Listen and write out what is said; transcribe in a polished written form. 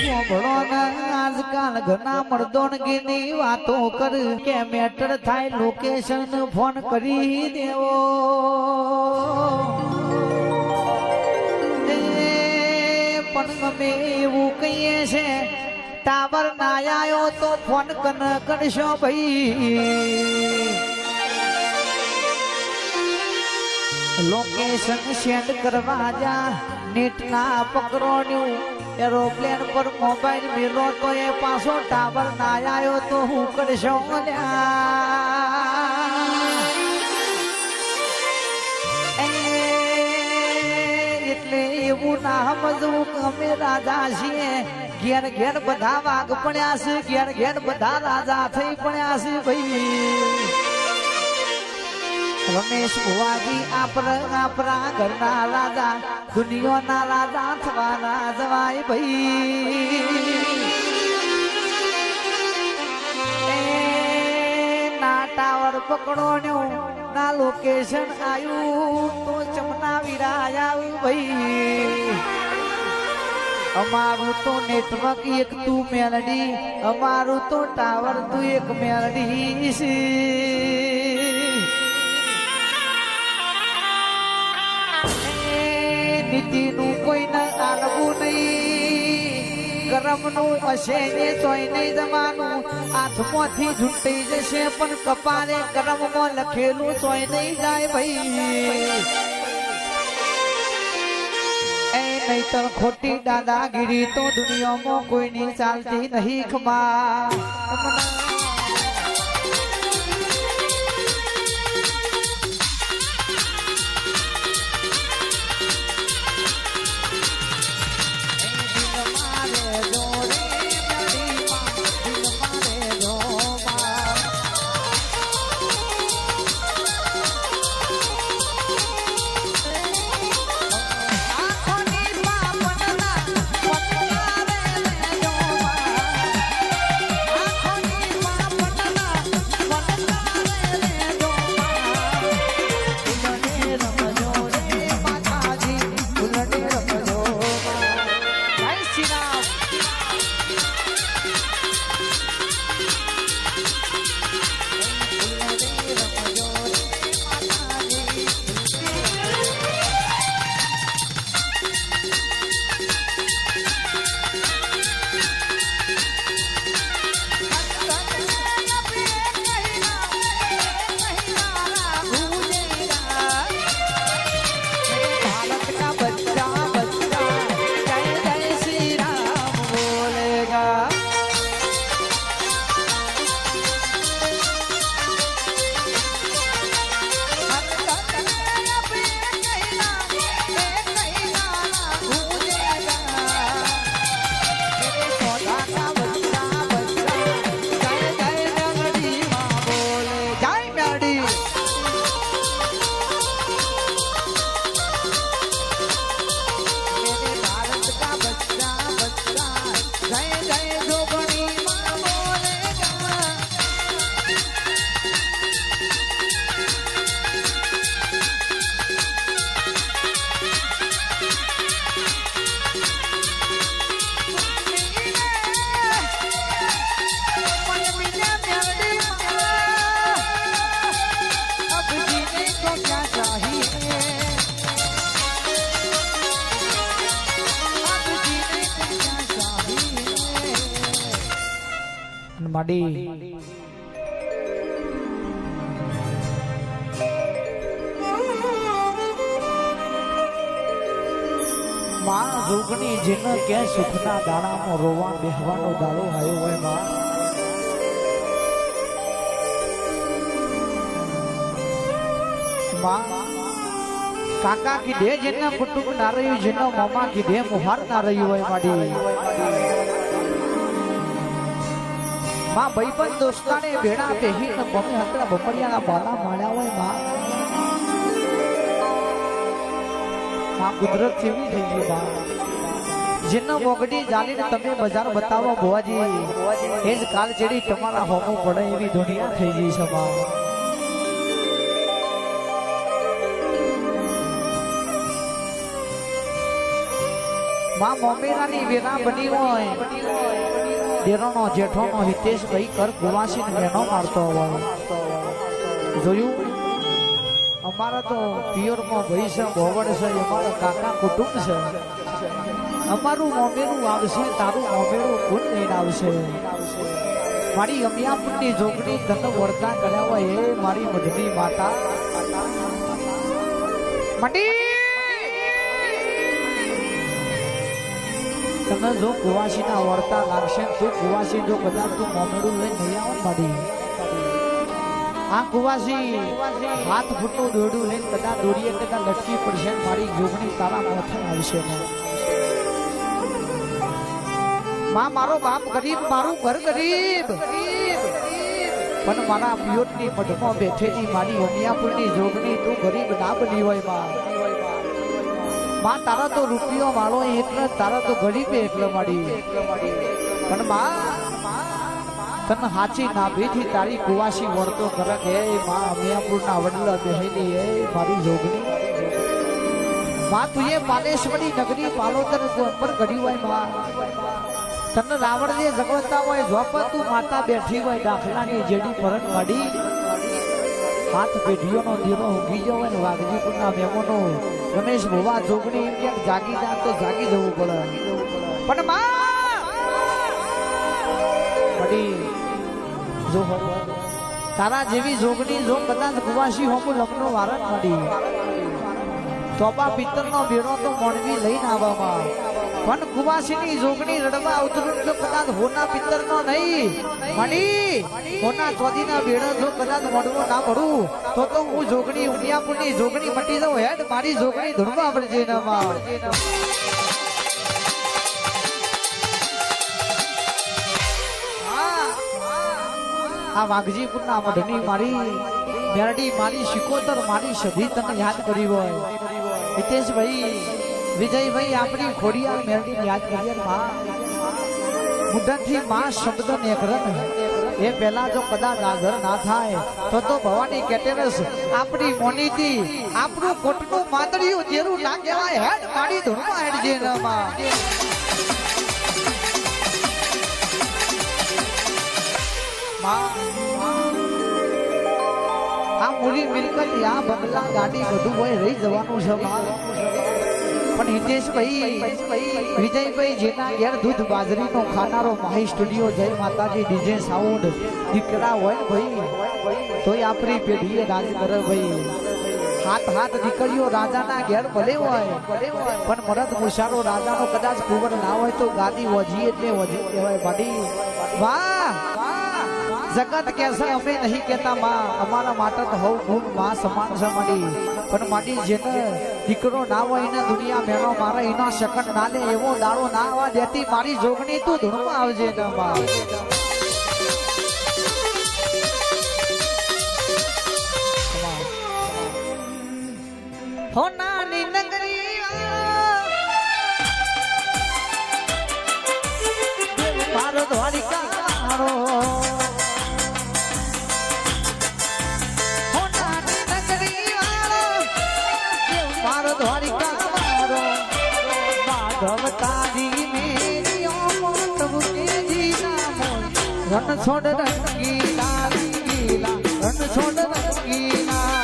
ભણો ને આજકાલ ઘણા મર્દોનગીની વાતો કર કે મેટર થાય લોકેશન ફોન કરી દેવો પણ ગમે એવું કહીએ છે ટાવર ના આવ્યો તો ફોન કન કરશો ભાઈ લોકેશન સેન્ડ કરવા જા નેટ ના પકડોન્યું એરોપ્લેન પર મોબાઈલ મેલો તો એ પાછો ટાવર ના આવ્યો તો હું કરશો એટલે એવું ના સમજવું કે અમે રાજા છીએ ઘેર ઘેર બધા વાઘ પડ્યા છે ઘેર ઘેર બધા રાજા થઈ પડ્યા છે ભાઈ રમેશ ભુવાજી આપણા ઘરના રાજા દુનિયાના રાજા થવાના જવાય ભાઈ ના ટાવર પકડોન્યું ના લોકેશન આવ્યું તો ચમના વિરાય આવ્યું ભાઈ અમારું તો નેટવર્ક એક તું મેલડી અમારું તો ટાવર તું એક મેલડી છે નીતિનું કોઈને આલવું નહીં ગરમનું હશે ને તોય નહીં જવાનું હાથમાંથી ઝૂંટાઈ જશે પણ કપાળે ગરમમાં લખેલું તોય નહીં જાય ભાઈ એ નહીતર ખોટી દાદાગીરી તો દુનિયામાં કોઈની ચાલતી નહીં ખમા માડી માં જોગણી જેને કે સુખના દાડામાં રોવા બેહવાનો દાડો આવ્યો હોય માં કાકા કીધે જેના કુટુંબ ના રહ્યું જેનો મામા કીધે મુહાર ના રહ્યું હોય માડી માં ભાઈબંધ દોસ્તાને ભેડા બેહી ને બમે હતરા બપરિયાના બાલા માળ્યા હોય માં કુદરત જેવી થઈ ગઈ માં જેનો મોગડી જાલીને તમે બજાર બતાવો ભુવાજી એ જ કાલ જેડી તમારા હોમો પડે એવી દુનિયા થઈ ગઈ છે માં માં મોમેરાની વેરા બની હોય દેરોનો જેઠોનો હિતેશ ભાઈ કર કુવાસીને વેનો મારતો હોય જોયું અમારા તો પિયરમાં ભાઈ છે બોવડ છે અમારા કાકા કુટુંબ છે અમારું મોમેરું આવશે તારું મોમેરું કોણ લઈને આવશે મારી અમિયાપુરની જોગણી ધન વર્તા કર્યા હોય એ મારી મઢની માતા મઢી તમે જો કુવાસીના વર્તા લાગશે તું કુવાસી જો કદાચ તું મોમેરું લઈને નહીં આવો મઢી આ કુવાસી હાથ ફૂટનું દોરડું લઈને કદાચ દોરીએ કદાચ લટકી પડશે મારી જોગણી તારા મોથે આવશે માં મારો બાપ ગરીબ મારું ઘર ગરીબ પણ મારા પિયોટની મઢમાં બેઠેલી મારી અમિયાપુરની જોગણી તું ગરીબ ના બની હોય માં તારા તો રૂપિયો વાળો એટલે તારા તો ગરીબ એટલે મારી પણ માં તને હાચી નાભીથી તારી કુવાસી વળતો કરે કે માં અમિયાપુરના વડલા બેહેલી એ મારી જોગણી માં તું એ પાલેશ્વરી નગરી પાલોતર ઉપર ગઢી હોય માં તને રાવણ જે જગવતા હોય જોપ તું માતા બેઠી હોય દાખલાની જેડી પરત મળી હાથ પેઢીઓનો દીરો ઊંઘી જવો હોય ને વાઘજીપુરના મેમોનો ગણેશ ભુવા જોગણી એમ ક્યાંક જાગી જા તો જાગી જવું પડે પણ મળી જો તારા જેવી જોગણી જો કદાચ કુવાસી હોમું લગ્નો વારત મળી તોપા પિત્તરનો બેડો તો મોણવી લઈને આવવામાં પણ કુવાસીની જોગણી રડવા અવતરું જો કદાચ હોના પિત્તરનો નહીં મળી હોના ચોદીના બેડો જો કદાચ મોડવો ના મળું તો હું જોગણી ઉમિયાપુરની જોગણી મટી જાઉં હેડ મારી જોગણી ધૂળવા પડશે એનામાં આ વાઘજીપુરના મઢની મારી મેરડી મારી શિકોતર મારી સધી તને યાદ કરી હોય હિતેશભાઈ વિજયભાઈ આપણી ખોડિયાર મેરડી યાદ કરીએ માં મુદ્દતથી માં શબ્દ નેકરન એ પહેલા જો કદાચ હાજર ના થાય તો ભવાની કેટેરસ આપણી મોનીતી આપણું કોટનું માતડિયું જેરું ના કહેવાય હેડ મારી ધૂળમાં હેડ જે માં આ મૂડી મિલકત આ બંગલા ગાડી બધું હોય રહી જવાનું છે પણ હિતેશભાઈ વિજયભાઈ જેના ઘેર દૂધ બાજરીનો ખાનારો માહી સ્ટુડિયો જય માતાજી ડીજે સાઉન્ડ દીકરા હોય ભાઈ તોય આપણી પેઢીએ રાજ કરે ભાઈ હાથ દીકરીઓ રાજાના ઘેર ભલે હોય પણ મરદ મુશારો રાજાનો કદાચ કુંવર ના હોય તો ગાદી વજી એટલે વજી કહેવાય ભાડી વાહ જગત કેસે અમે નહીં કહેતા માં અમારા માટે તો હવ ગુણ માં સમાન છે માડી પણ માડી જેને દીકરો ના હોય એને દુનિયા મેનો મારે એના શકન ના લે એવો દાડો ના આવવા દેતી મારી જોગણી તું ધૂળમાં આવજે ને માં હોનાની નગરી મારો દ્વારિકા મારો રણ છોડ રંગીલા રણ છોડ રંગીલા